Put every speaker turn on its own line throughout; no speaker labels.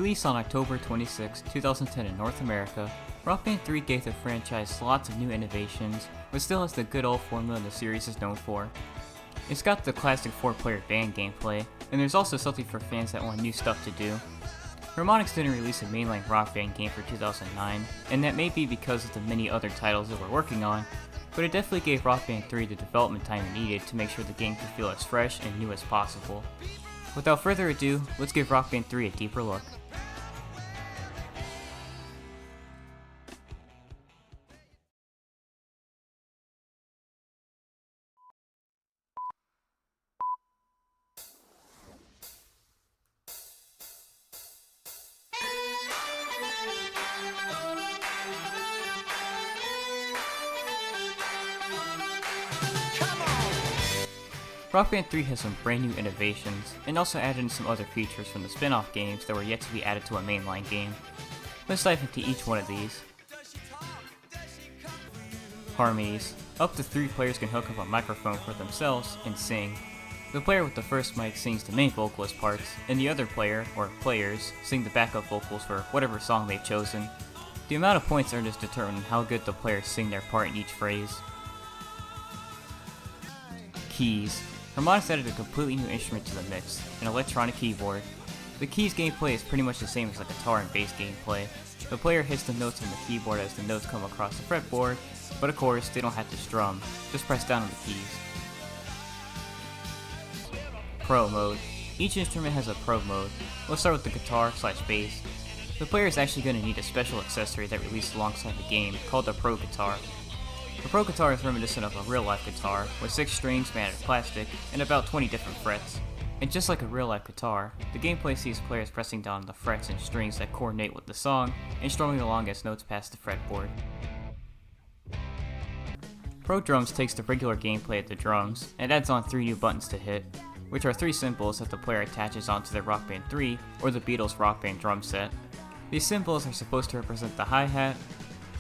Released on October 26, 2010 in North America, Rock Band 3 gave the franchise lots of new innovations, but still has the good old formula the series is known for. It's got the classic 4-player band gameplay, and there's also something for fans that want new stuff to do. Harmonies didn't release a mainline Rock Band game for 2009, and that may be because of the many other titles they were working on, but it definitely gave Rock Band 3 the development time it needed to make sure the game could feel as fresh and new as possible. Without further ado, let's give Rock Band 3 a deeper look. Rock Band 3 has some brand new innovations, and also added in some other features from the spin-off games that were yet to be added to a mainline game. Let's dive into each one of these. Harmonies. Up to 3 players can hook up a microphone for themselves and sing. The player with the first mic sings the main vocalist parts, and the other player, or players, sing the backup vocals for whatever song they've chosen. The amount of points earned is determined on how good the players sing their part in each phrase. Keys. Harmonies added a completely new instrument to the mix, an electronic keyboard. The keys gameplay is pretty much the same as the guitar and bass gameplay. The player hits the notes on the keyboard as the notes come across the fretboard, but of course they don't have to strum, just press down on the keys. Pro mode. Each instrument has a pro mode. Let's start with the guitar/bass. The player is actually going to need a special accessory that released alongside the game called the Pro Guitar. The Pro Guitar is reminiscent of a real-life guitar, with 6 strings made out of plastic and about 20 different frets. And just like a real-life guitar, the gameplay sees players pressing down on the frets and strings that coordinate with the song, and strumming along as notes pass the fretboard. Pro Drums takes the regular gameplay of the drums, and adds on 3 new buttons to hit, which are 3 symbols that the player attaches onto their Rock Band 3 or the Beatles Rock Band drum set. These symbols are supposed to represent the hi-hat,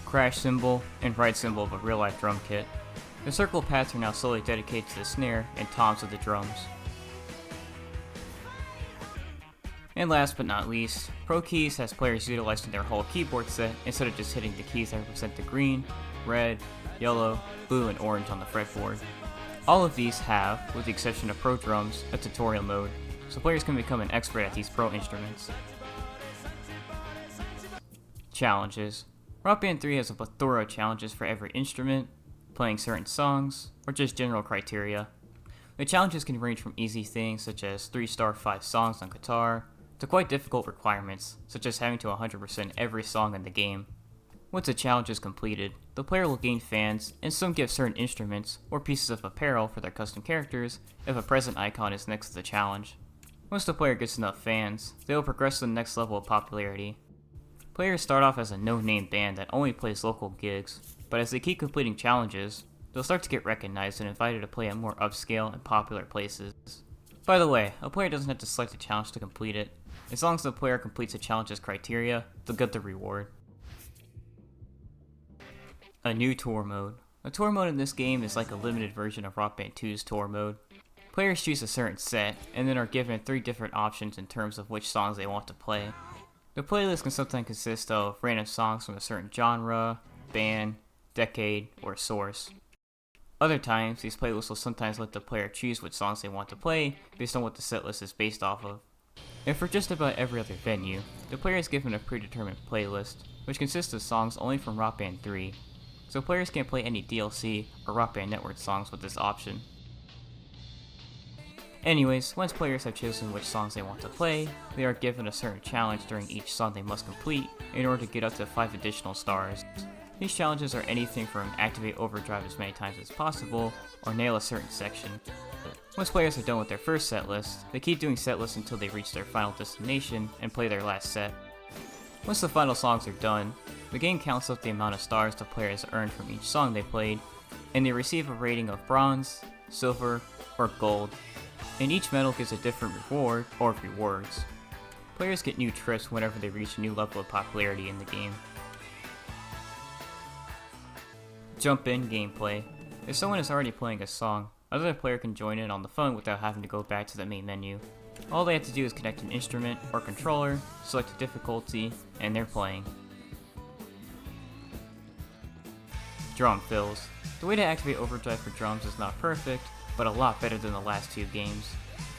crash cymbal, and ride cymbal of a real-life drum kit. The circle pads are now solely dedicated to the snare and toms of the drums. And last but not least, Pro Keys has players utilizing their whole keyboard set instead of just hitting the keys that represent the green, red, yellow, blue, and orange on the fretboard. All of these have, with the exception of Pro Drums, a tutorial mode, so players can become an expert at these pro instruments. Challenges. Rock Band 3 has a plethora of challenges for every instrument, playing certain songs, or just general criteria. The challenges can range from easy things such as 3-star 5 songs on guitar, to quite difficult requirements, such as having to 100% every song in the game. Once a challenge is completed, the player will gain fans, and some get certain instruments or pieces of apparel for their custom characters if a present icon is next to the challenge. Once the player gets enough fans, they will progress to the next level of popularity. Players start off as a no-name band that only plays local gigs, but as they keep completing challenges, they'll start to get recognized and invited to play at more upscale and popular places. By the way, a player doesn't have to select a challenge to complete it. As long as the player completes the challenge's criteria, they'll get the reward. A new tour mode. A tour mode in this game is like a limited version of Rock Band 2's tour mode. Players choose a certain set, and then are given 3 different options in terms of which songs they want to play. The playlist can sometimes consist of random songs from a certain genre, band, decade, or source. Other times, these playlists will sometimes let the player choose which songs they want to play based on what the setlist is based off of. And for just about every other venue, the player is given a predetermined playlist, which consists of songs only from Rock Band 3, so players can't play any DLC or Rock Band Network songs with this option. Anyways, once players have chosen which songs they want to play, they are given a certain challenge during each song they must complete in order to get up to 5 additional stars. These challenges are anything from activate overdrive as many times as possible, or nail a certain section. Once players are done with their first set list, they keep doing set lists until they reach their final destination and play their last set. Once the final songs are done, the game counts up the amount of stars the players earned from each song they played, and they receive a rating of bronze, silver, or gold. And each medal gives a different reward, or rewards. Players get new trips whenever they reach a new level of popularity in the game. Jump in gameplay. If someone is already playing a song, another player can join in on the fun without having to go back to the main menu. All they have to do is connect an instrument or controller, select a difficulty, and they're playing. Drum fills. The way to activate overdrive for drums is not perfect, but a lot better than the last two games.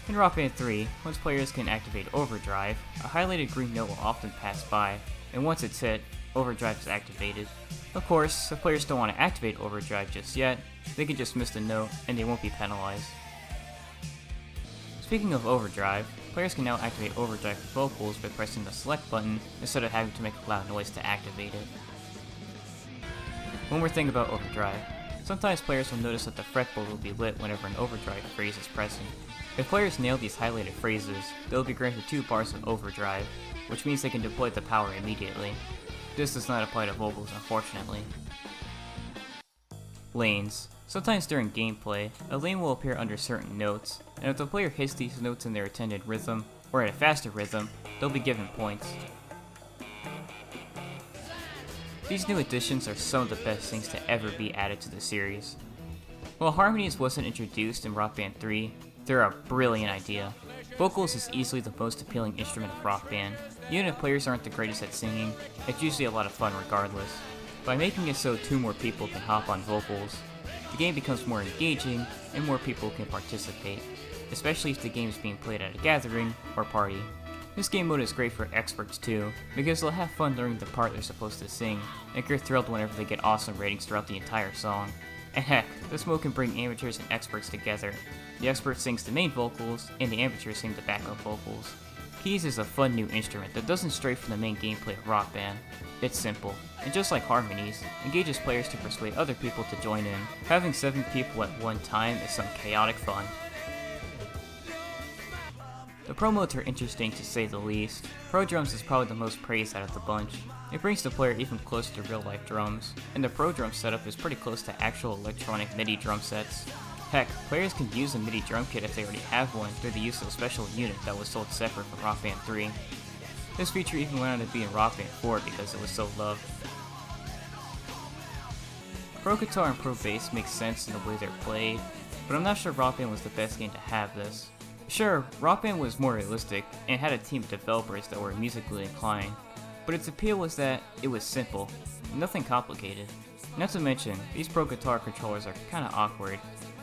In Rock Band 3, once players can activate overdrive, a highlighted green note will often pass by, and once it's hit, overdrive is activated. Of course, if players don't want to activate overdrive just yet, they can just miss the note and they won't be penalized. Speaking of overdrive, players can now activate overdrive for vocals by pressing the select button instead of having to make a loud noise to activate it. One more thing about overdrive. Sometimes players will notice that the fretboard will be lit whenever an overdrive phrase is present. If players nail these highlighted phrases, they will be granted 2 bars of overdrive, which means they can deploy the power immediately. This does not apply to vocals, unfortunately. Lanes. Sometimes during gameplay, a lane will appear under certain notes, and if the player hits these notes in their intended rhythm, or at a faster rhythm, they'll be given points. These new additions are some of the best things to ever be added to the series. While Harmonies wasn't introduced in Rock Band 3, they're a brilliant idea. Vocals is easily the most appealing instrument of Rock Band. Even if players aren't the greatest at singing, it's usually a lot of fun regardless. By making it so 2 more people can hop on vocals, the game becomes more engaging and more people can participate, especially if the game is being played at a gathering or party. This game mode is great for experts too, because they'll have fun learning the part they're supposed to sing, and get thrilled whenever they get awesome ratings throughout the entire song. And heck, this mode can bring amateurs and experts together. The expert sings the main vocals, and the amateurs sing the backup vocals. Keys is a fun new instrument that doesn't stray from the main gameplay of Rock Band. It's simple, and just like Harmonies, engages players to persuade other people to join in. Having 7 people at one time is some chaotic fun. The pro modes are interesting to say the least. Pro drums is probably the most praised out of the bunch. It brings the player even closer to real life drums, and the pro drum setup is pretty close to actual electronic MIDI drum sets. Heck, players can use a MIDI drum kit if they already have one through the use of a special unit that was sold separate from Rock Band 3. This feature even went on to be in Rock Band 4 because it was so loved. Pro guitar and pro bass make sense in the way they're played, but I'm not sure Rock Band was the best game to have this. Sure, Rock Band was more realistic and had a team of developers that were musically inclined, but its appeal was that it was simple, nothing complicated. Not to mention, these pro guitar controllers are kinda awkward.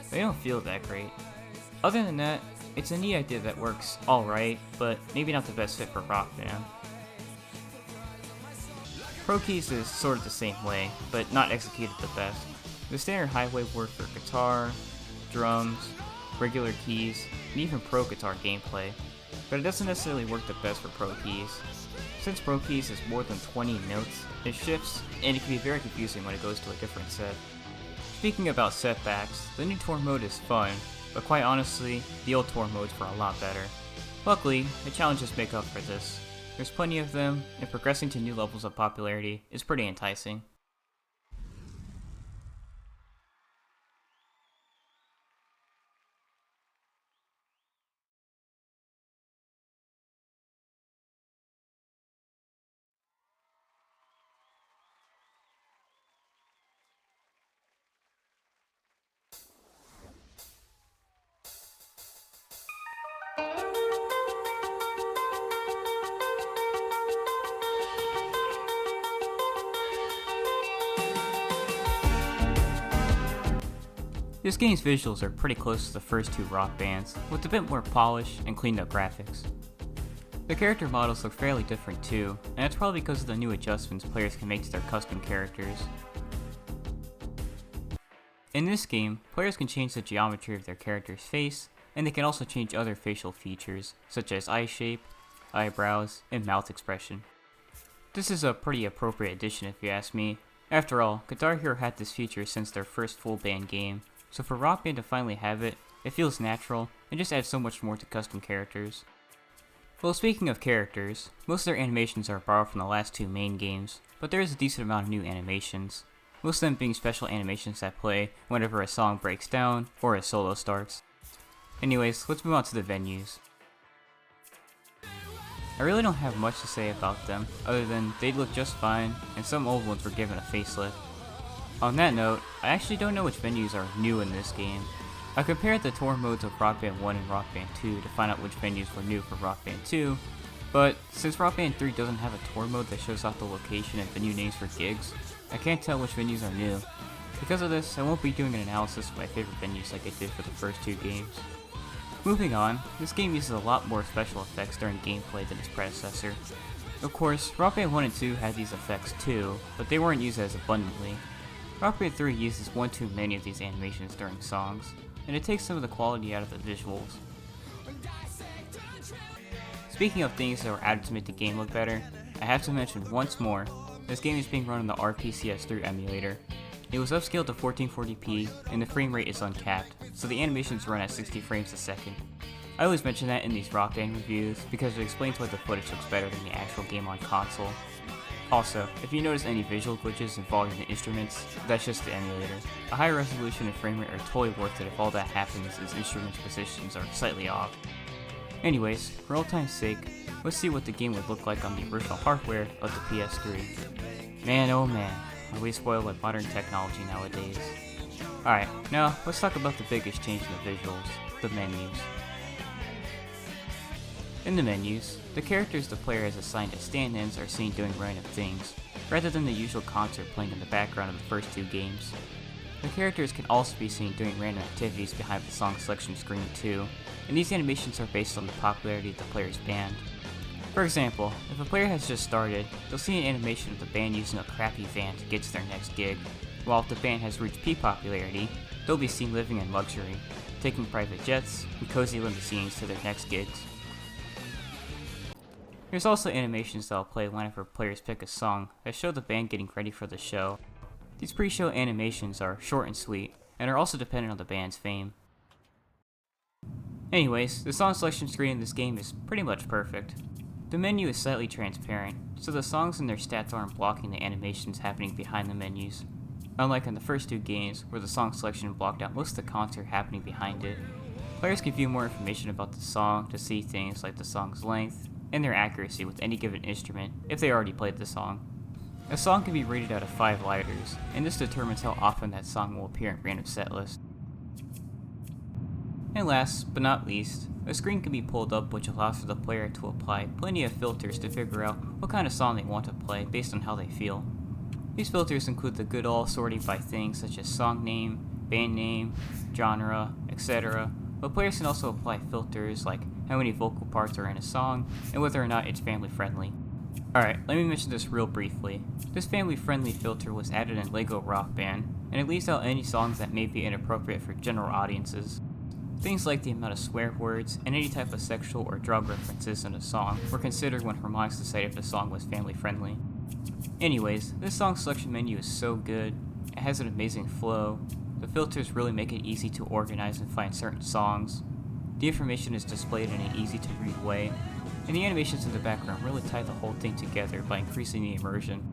They don't feel that great. Other than that, it's a neat idea that works alright, but maybe not the best fit for Rock Band. Pro keys is sort of the same way, but not executed the best. The standard highway work for guitar, drums, regular keys, and even pro guitar gameplay, but it doesn't necessarily work the best for pro keys. Since pro keys is more than 20 notes, it shifts, and it can be very confusing when it goes to a different set. Speaking about setbacks, the new tour mode is fun, but quite honestly, the old tour modes were a lot better. Luckily, the challenges make up for this. There's plenty of them, and progressing to new levels of popularity is pretty enticing. This game's visuals are pretty close to the first 2 Rock Bands, with a bit more polish and cleaned up graphics. The character models look fairly different too, and that's probably because of the new adjustments players can make to their custom characters. In this game, players can change the geometry of their character's face, and they can also change other facial features, such as eye shape, eyebrows, and mouth expression. This is a pretty appropriate addition if you ask me. After all, Guitar Hero had this feature since their first full band game, so for Rock Band to finally have it, it feels natural and just adds so much more to custom characters. Well, speaking of characters, most of their animations are borrowed from the last 2 main games, but there is a decent amount of new animations, most of them being special animations that play whenever a song breaks down or a solo starts. Anyways, let's move on to the venues. I really don't have much to say about them, other than they look just fine, and some old ones were given a facelift. On that note, I actually don't know which venues are new in this game. I compared the tour modes of Rock Band 1 and Rock Band 2 to find out which venues were new for Rock Band 2, but since Rock Band 3 doesn't have a tour mode that shows off the location and venue names for gigs, I can't tell which venues are new. Because of this, I won't be doing an analysis of my favorite venues like I did for the first two games. Moving on, this game uses a lot more special effects during gameplay than its predecessor. Of course, Rock Band 1 and 2 had these effects too, but they weren't used as abundantly. Rock Band 3 uses one too many of these animations during songs, and it takes some of the quality out of the visuals. Speaking of things that were added to make the game look better, I have to mention once more, this game is being run on the RPCS3 emulator. It was upscaled to 1440p, and the frame rate is uncapped, so the animations run at 60 frames a second. I always mention that in these Rock Band reviews, because it explains why the footage looks better than the actual game on console. Also, if you notice any visual glitches involving the instruments, that's just the emulator. A higher resolution and frame rate are totally worth it if all that happens is instruments' positions are slightly off. Anyways, for old time's sake, let's see what the game would look like on the original hardware of the PS3. Man oh man, are we spoiled with modern technology nowadays. Alright, now let's talk about the biggest change in the visuals, the menus. In the menus, the characters the player has assigned as stand-ins are seen doing random things, rather than the usual concert playing in the background of the first two games. The characters can also be seen doing random activities behind the song selection screen too, and these animations are based on the popularity of the player's band. For example, if a player has just started, they'll see an animation of the band using a crappy van to get to their next gig, while if the band has reached peak popularity, they'll be seen living in luxury, taking private jets and cozy limousines to their next gigs. There's also animations that will play whenever players pick a song that show the band getting ready for the show. These pre-show animations are short and sweet, and are also dependent on the band's fame. Anyways, the song selection screen in this game is pretty much perfect. The menu is slightly transparent, so the songs and their stats aren't blocking the animations happening behind the menus. Unlike in the first two games, where the song selection blocked out most of the concert happening behind it. Players can view more information about the song to see things like the song's length, and their accuracy with any given instrument if they already played the song. A song can be rated out of 5 lighters, and this determines how often that song will appear in random set lists. And last, but not least, a screen can be pulled up which allows for the player to apply plenty of filters to figure out what kind of song they want to play based on how they feel. These filters include the good old sorting by things such as song name, band name, genre, etc., but players can also apply filters like how many vocal parts are in a song, and whether or not it's family friendly. Alright, let me mention this real briefly. This family friendly filter was added in LEGO Rock Band, and it leaves out any songs that may be inappropriate for general audiences. Things like the amount of swear words and any type of sexual or drug references in a song were considered when Harmonies decided if the song was family friendly. Anyways, this song selection menu is so good, it has an amazing flow, the filters really make it easy to organize and find certain songs, the information is displayed in an easy to read way, and the animations in the background really tie the whole thing together by increasing the immersion.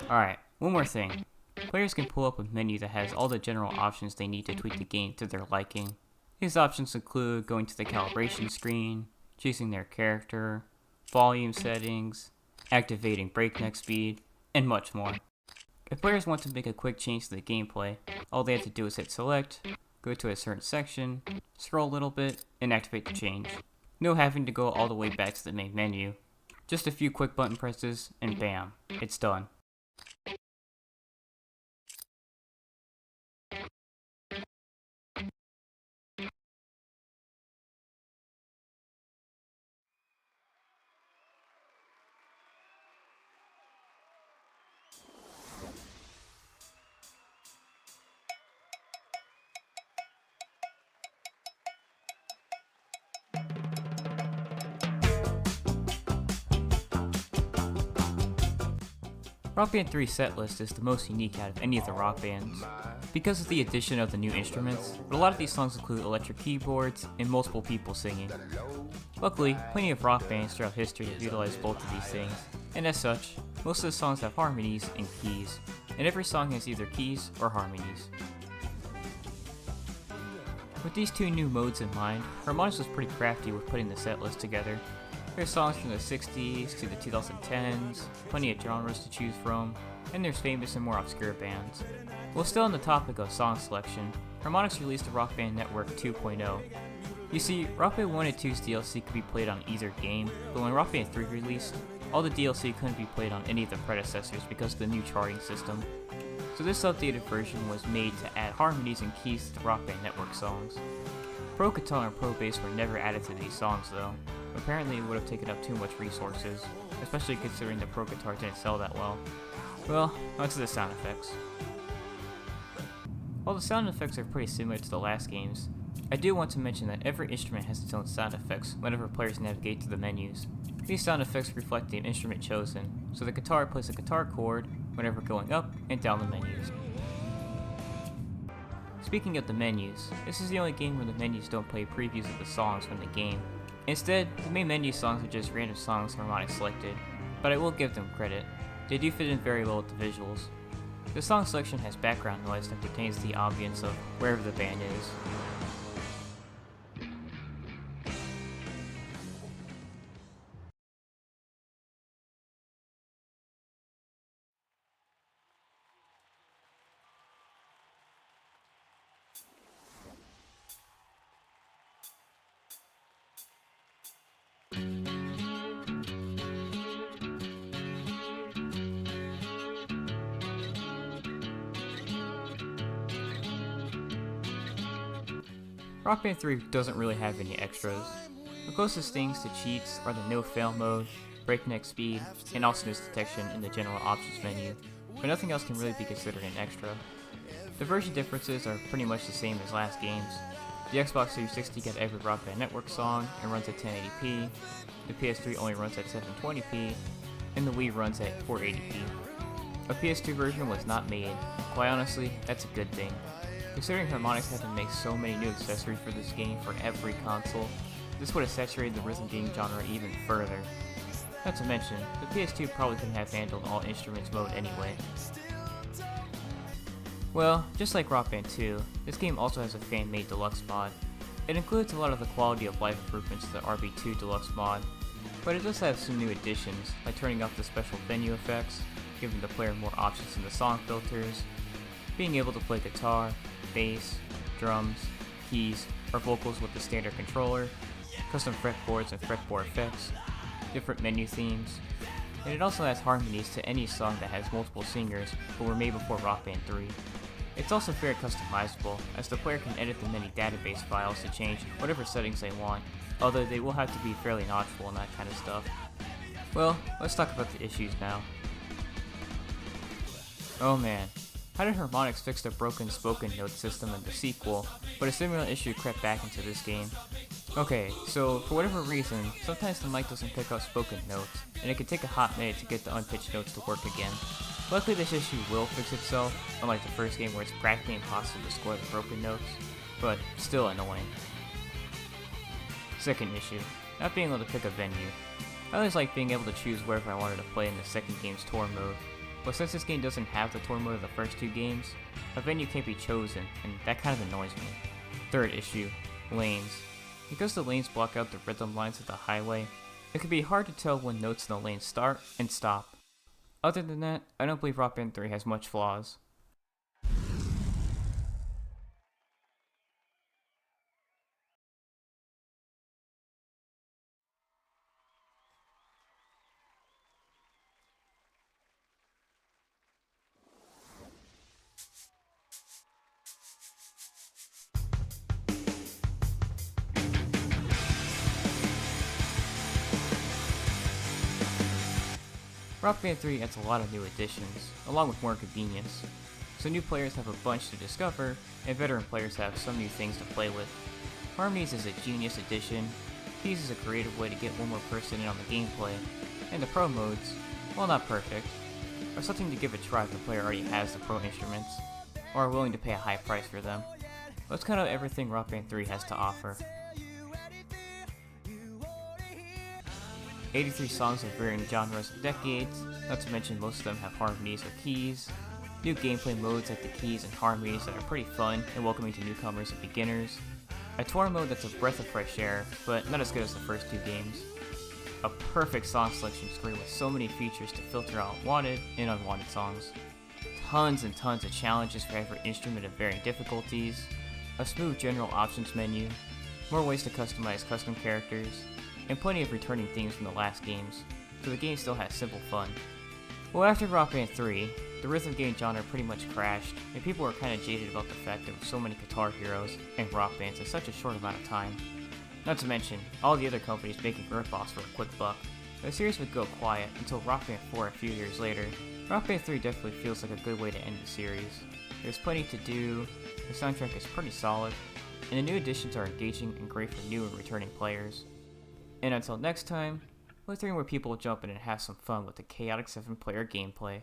Alright, one more thing. Players can pull up a menu that has all the general options they need to tweak the game to their liking. These options include going to the calibration screen, choosing their character, volume settings, activating breakneck speed, and much more. If players want to make a quick change to the gameplay, all they have to do is hit select, go to a certain section, scroll a little bit, and activate the change. No having to go all the way back to the main menu. Just a few quick button presses, and bam, it's done. Rock Band 3's setlist is the most unique out of any of the rock bands, because of the addition of the new instruments, but a lot of these songs include electric keyboards and multiple people singing. Luckily, plenty of rock bands throughout history have utilized both of these things, and as such, most of the songs have harmonies and keys, and every song has either keys or harmonies. With these two new modes in mind, Harmonies was pretty crafty with putting the setlist together. There's songs from the 60s to the 2010s, plenty of genres to choose from, and there's famous and more obscure bands. While still on the topic of song selection, Harmonics released the Rock Band Network 2.0. You see, Rock Band 1 and 2's DLC could be played on either game, but when Rock Band 3 released, all the DLC couldn't be played on any of the predecessors because of the new charting system. So this updated version was made to add harmonies and keys to the Rock Band Network songs. Pro Guitar and Pro Bass were never added to these songs though. Apparently it would have taken up too much resources, especially considering the Pro Guitar didn't sell that well. Well, onto the sound effects. While the sound effects are pretty similar to the last games, I do want to mention that every instrument has its own sound effects whenever players navigate to the menus. These sound effects reflect the instrument chosen, so the guitar plays a guitar chord whenever going up and down the menus. Speaking of the menus, this is the only game where the menus don't play previews of the songs from the game. Instead, the main menu songs are just random songs Harmonics selected, but I will give them credit. They do fit in very well with the visuals. The song selection has background noise that contains the ambience of wherever the band is. Rock Band 3 doesn't really have any extras. The closest things to cheats are the no-fail mode, breakneck speed, and awesomeness detection in the general options menu, but nothing else can really be considered an extra. The version differences are pretty much the same as last games. The Xbox 360 gets every Rock Band Network song and runs at 1080p, the PS3 only runs at 720p, and the Wii runs at 480p. A PS2 version was not made. Quite honestly, that's a good thing. Considering Harmonix had to make so many new accessories for this game for every console, this would have saturated the rhythm game genre even further. Not to mention, the PS2 probably couldn't have handled all instruments mode anyway. Well, just like Rock Band 2, this game also has a fan-made deluxe mod. It includes a lot of the quality of life improvements to the RB2 deluxe mod, but it does have some new additions, like turning off the special venue effects, giving the player more options in the song filters, being able to play guitar, bass, drums, keys, or vocals with the standard controller, custom fretboards and fretboard effects, different menu themes, and it also has harmonies to any song that has multiple singers but were made before Rock Band 3. It's also very customizable, as the player can edit the many database files to change whatever settings they want, although they will have to be fairly notchable and that kind of stuff. Well, let's talk about the issues now. Oh man. How did Harmonix fix the broken spoken note system in the sequel, but a similar issue crept back into this game? Okay, so for whatever reason, sometimes the mic doesn't pick up spoken notes, and it can take a hot minute to get the unpitched notes to work again. Luckily this issue will fix itself, unlike the first game where it's practically impossible to score the broken notes, but still annoying. Second issue, not being able to pick a venue. I always like being able to choose wherever I wanted to play in the second game's tour mode. But since this game doesn't have the tour mode of the first two games, a venue can't be chosen, and that kind of annoys me. Third issue, lanes. Because the lanes block out the rhythm lines of the highway, it can be hard to tell when notes in the lane start and stop. Other than that, I don't believe Rock Band 3 has much flaws. Rock Band 3 adds a lot of new additions, along with more convenience. So new players have a bunch to discover, and veteran players have some new things to play with. Harmonies is a genius addition, Keys is a creative way to get one more person in on the gameplay, and the pro modes, while not perfect, are something to give a try if the player already has the pro instruments, or are willing to pay a high price for them. That's kind of everything Rock Band 3 has to offer. 83 songs of varying genres and decades, not to mention most of them have harmonies or keys, new gameplay modes like the keys and harmonies that are pretty fun and welcoming to newcomers and beginners, a tour mode that's a breath of fresh air, but not as good as the first two games. a perfect song selection screen with so many features to filter out wanted and unwanted songs. Tons and tons of challenges for every instrument of varying difficulties, a smooth general options menu, more ways to customize custom characters, and plenty of returning themes from the last games, so the game still has simple fun. Well, after Rock Band 3, the rhythm game genre pretty much crashed, and people were kinda jaded about the fact there were so many guitar heroes and rock bands in such a short amount of time. Not to mention, all the other companies making Earthbox for a quick buck. The series would go quiet until Rock Band 4 a few years later. Rock Band 3 definitely feels like a good way to end the series. There's plenty to do, the soundtrack is pretty solid, and the new additions are engaging and great for new and returning players. And until next time, let's hear where people jump in and have some fun with the chaotic 7-player gameplay.